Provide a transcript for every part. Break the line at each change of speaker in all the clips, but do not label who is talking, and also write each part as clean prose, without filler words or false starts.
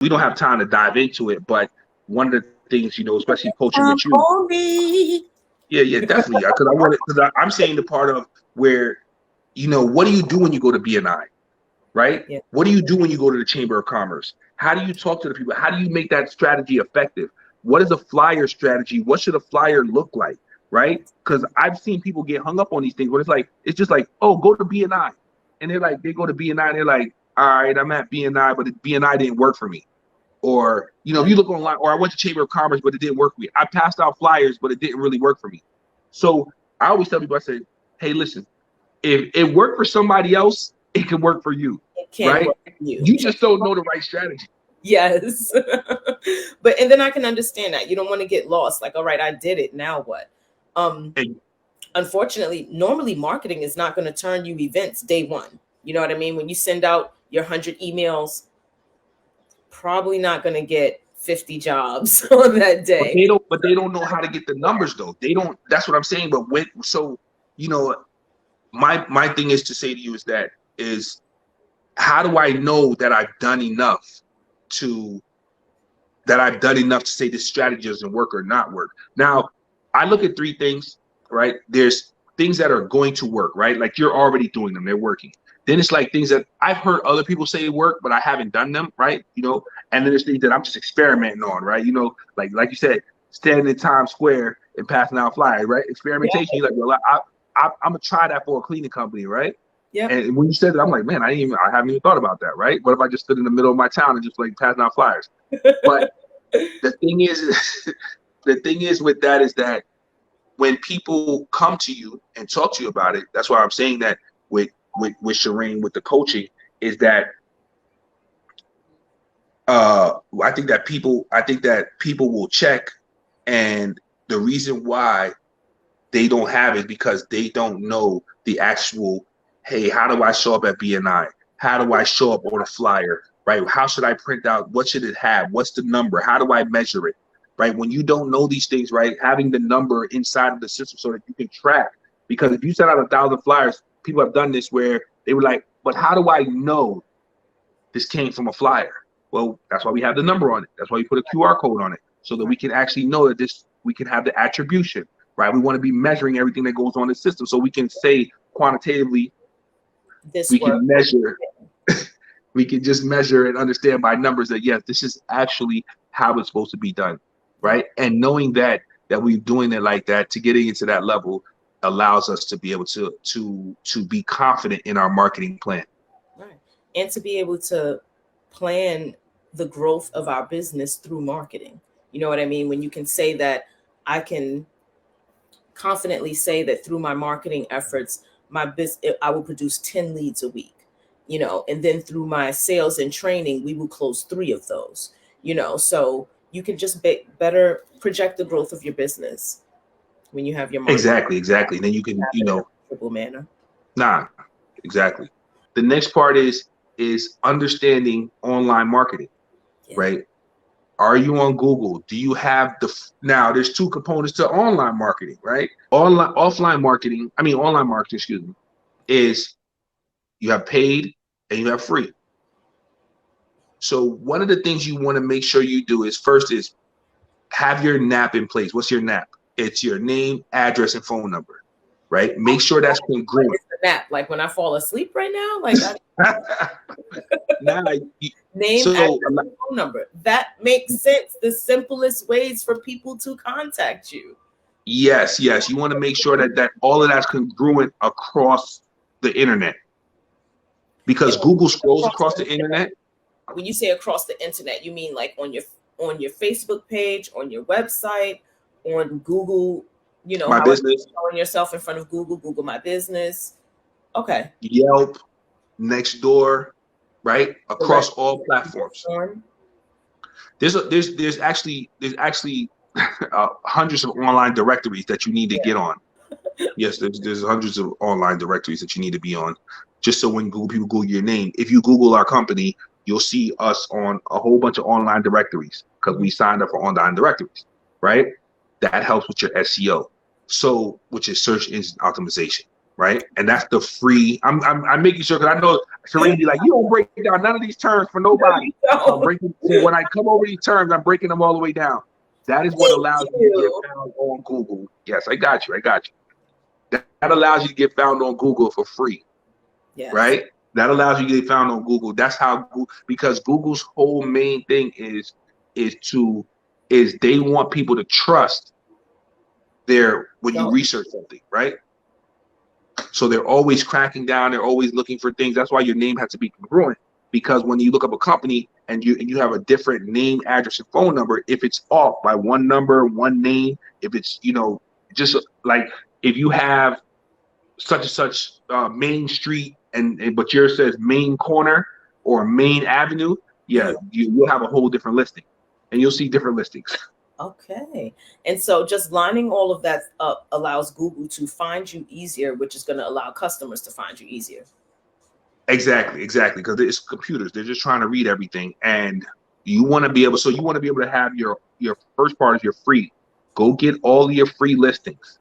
we don't have time to dive into it, but one of the things, especially coaching with you.
On me.
Yeah, definitely. Because I'm saying the part of where, what do you do when you go to BNI, right?
Yeah.
What do you do when you go to the Chamber of Commerce? How do you talk to the people? How do you make that strategy effective? What is a flyer strategy? What should a flyer look like, right? Because I've seen people get hung up on these things where it's just like, oh, go to BNI. And they're like, they go to BNI and they're like, all right, I'm at BNI, but BNI didn't work for me. Or, if you look online, or I went to Chamber of Commerce, but it didn't work for me. I passed out flyers, but it didn't really work for me. So I always tell people, I say, hey, listen, if it worked for somebody else, it can work for you.
It can
right?
work for you.
You just don't know the right strategy.
Yes. And then I can understand that. You don't want to get lost. Like, all right, I did it. Now what? Unfortunately, normally marketing is not going to turn you events day one. You know what I mean? When you send out your 100 emails, probably not going to get 50 jobs on that day.
But they don't know how to get the numbers though. They don't. That's what I'm saying. But my thing is to say to you is how do I know that I've done enough to say this strategy doesn't work or not work? Now, I look at three things, right? There's things that are going to work, right? Like you're already doing them, they're working. Then it's like things that I've heard other people say work, but I haven't done them, right? And then there's things that I'm just experimenting on, right? Like you said, standing in Times Square and passing out flyers, right? Experimentation. Yeah. You're like, well, I'm gonna try that for a cleaning company, right? Yeah. And when you said that, I'm like, man, I haven't even thought about that, right? What if I just stood in the middle of my town and just like passing out flyers? But the thing is with that is that when people come to you and talk to you about it, that's why I'm saying that with Shireen, with the coaching, is that I think that people will check, and the reason why they don't have it because they don't know the actual, hey, how do I show up at BNI? How do I show up on a flyer, right? How should I print out? What should it have? What's the number? How do I measure it, right? When you don't know these things, right, having the number inside of the system so that you can track. Because if you send out 1,000 flyers, people have done this where they were like, but how do I know this came from a flyer? Well, that's why we have the number on it. That's why we put a QR code on it so that we can actually know that we can have the attribution, right? We want to be measuring everything that goes on in the system so we can say quantitatively, can measure, we can just measure and understand by numbers that, yes, this is actually how it's supposed to be done, right? And knowing that we're doing it like that, to getting into that level allows us to be able to be confident in our marketing plan.
Right. And to be able to plan the growth of our business through marketing. You know what I mean? When you can say that, I can confidently say that through my marketing efforts, I will produce 10 leads a week, and then through my sales and training, we will close 3 of those, so you can just better project the growth of your business when you have your marketing.
Exactly. And then you can,
triple manner.
Exactly. The next part is understanding online marketing, right? Are you on Google? Do you have now there's 2 components to online marketing, right? Online marketing, is you have paid and you have free. So one of the things you want to make sure you do is first is have your NAP in place. What's your NAP? It's your name, address, and phone number, right? Make sure that's congruent.
NAP, like when I fall asleep right now, like name, address, and phone number. That makes sense. The simplest ways for people to contact you.
Yes. You want to make sure that all of that's congruent across the internet, because Google scrolls across the internet.
When you say across the internet, you mean like on your Facebook page, on your website, on Google,
My Business,
showing yourself in front of Google My Business. Okay.
Yelp, Nextdoor, right? Across all platforms. There's actually hundreds of online directories that you need to get on. Yes, there's hundreds of online directories that you need to be on, just so when people Google your name, if you Google our company, you'll see us on a whole bunch of online directories because we signed up for online directories, right? That helps with your SEO, which is search engine optimization, right? And that's the free. I'm making sure because I know Shereen be like, you don't break down none of these terms for nobody. So I'm breaking. So when I come over these terms, I'm breaking them all the way down. That is what allows you to get found on Google. Yes, I got you. I got you. That allows you to get found on Google for free,
Yes.
right? That allows you to get found on Google. That's how, because Google's whole main thing is they want people to trust when you research something, right? So they're always cracking down. They're always looking for things. That's why your name has to be congruent. Because when you look up a company and you have a different name, address, and phone number, if it's off by one number, one name, if it's just like if you have such and such Main Street and but yours says Main Corner or Main Avenue, yeah, you'll have a whole different listing, and you'll see different listings.
Okay. And so just lining all of that up allows Google to find you easier, which is going to allow customers to find you easier.
Exactly, because it's computers. They're just trying to read everything, and you want to be able. So you want to be able to have your first part is your free. Go get all of your free listings,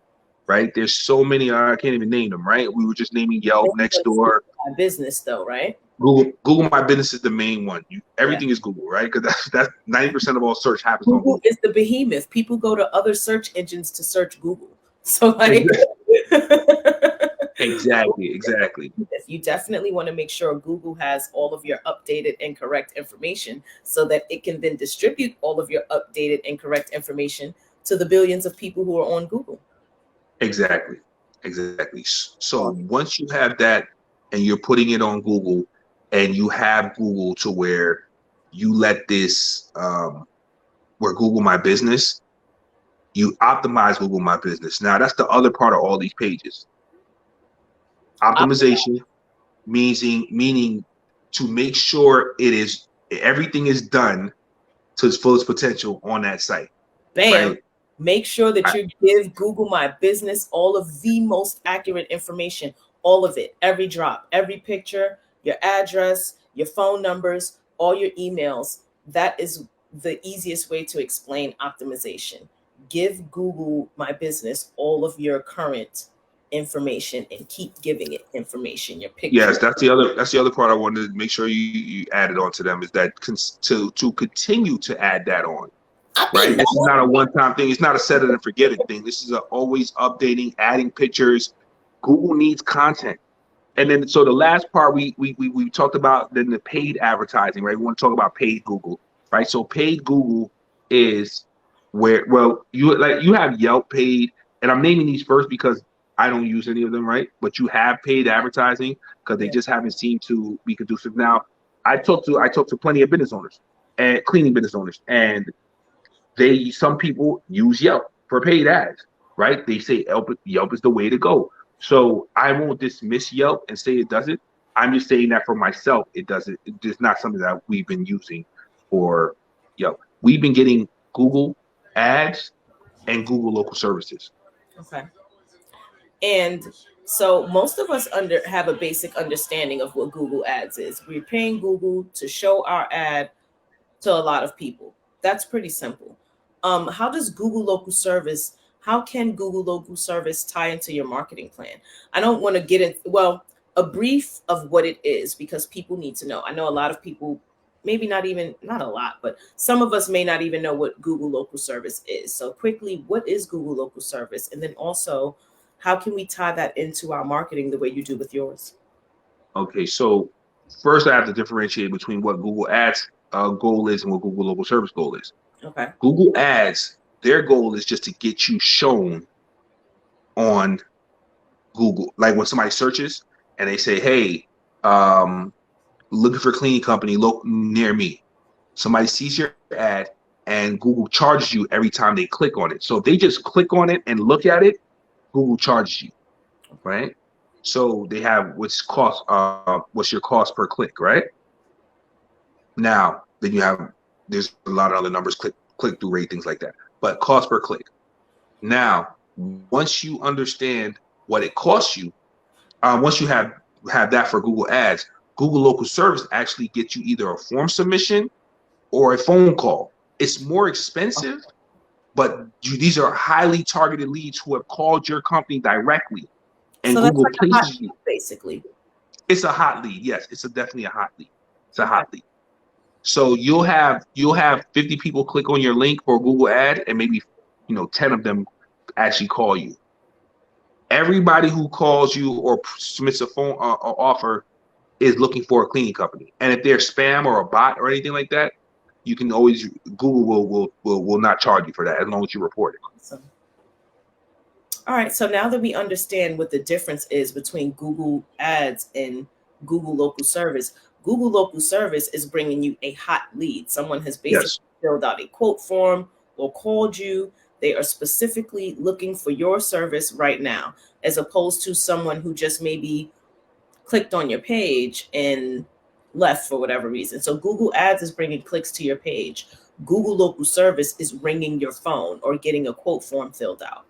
right? There's so many. I can't even name them. Right? We were just naming Yelp, Nextdoor.
My business, though, right?
Google My Business is the main one. Everything is Google, right? Because that's 90% of all search happens on Google.
Is the behemoth. People go to other search engines to search Google. So like.
Exactly.
You definitely want to make sure Google has all of your updated and correct information so that it can then distribute all of your updated and correct information to the billions of people who are on Google.
Exactly. So once you have that and you're putting it on Google and you have Google to where you let this, where Google My Business, you optimize Google My Business. Now that's the other part of all these pages. Optimization meaning to make sure everything is done to its fullest potential on that site.
Bam.
Right?
Make sure that you give Google My Business all of the most accurate information, all of it, every drop, every picture, your address, your phone numbers, all your emails. That is the easiest way to explain optimization. Give Google My Business all of your current information and keep giving it information. Your picture.
Yes, that's the other part I wanted to make sure you added on to them is that to continue to add that on. Right, this is not a one-time thing. It's not a set it and forget it thing. This is always updating, adding pictures. Google needs content, and then so the last part we talked about then the paid advertising. Right, we want to talk about paid Google. Right, so paid Google is where you have Yelp paid, and I'm naming these first because I don't use any of them, right? But you have paid advertising because they just haven't seemed to be conducive. Now, I talked to plenty of business owners and cleaning business owners, and some people use Yelp for paid ads, right? They say Yelp is the way to go. So I won't dismiss Yelp and say it doesn't. I'm just saying that for myself, it doesn't. It's not something that we've been using for Yelp. We've been getting Google ads and Google local services.
Okay. And so most of us have a basic understanding of what Google Ads is. We're paying Google to show our ad to a lot of people. That's pretty simple. How does Google Local Service, how can Google Local Service tie into your marketing plan? I don't want to get in, a brief of what it is because people need to know. I know a lot of people, maybe not a lot, but some of us may not even know what Google Local Service is. So quickly, what is Google Local Service? And then also, how can we tie that into our marketing the way you do with yours?
Okay, so first I have to differentiate between what Google Ads goal is and what Google Local Service goal is.
Okay.
Google Ads, their goal is just to get you shown on Google. Like when somebody searches and they say, hey, looking for a cleaning company near me. Somebody sees your ad and Google charges you every time they click on it. So if they just click on it and look at it, Google charges you, right? So they have what's your cost per click, right? Now, then there's a lot of other numbers, click-through rate, things like that. But cost per click. Now, once you understand what it costs you, once you have that for Google Ads, Google Local Service actually gets you either a form submission or a phone call. It's more expensive, but these are highly targeted leads who have called your company directly. and
So that's
Google
like a hot
places you.
lead, basically.
It's a hot lead. Yes, it's definitely a hot lead. It's a
Okay.
hot lead. So you'll have 50 people click on your link for a Google ad, and maybe 10 of them actually call you. Everybody who calls you or submits a phone offer is looking for a cleaning company. And if they're spam or a bot or anything like that, you can always Google will not charge you for that as long as you report it.
Awesome. All right. So now that we understand what the difference is between Google Ads and Google Local Service, Google Local Service is bringing you a hot lead. Someone has basically
Yes.
filled out a quote form or called you. They are specifically looking for your service right now, as opposed to someone who just maybe clicked on your page and left for whatever reason. So Google Ads is bringing clicks to your page. Google Local Service is ringing your phone or getting a quote form filled out.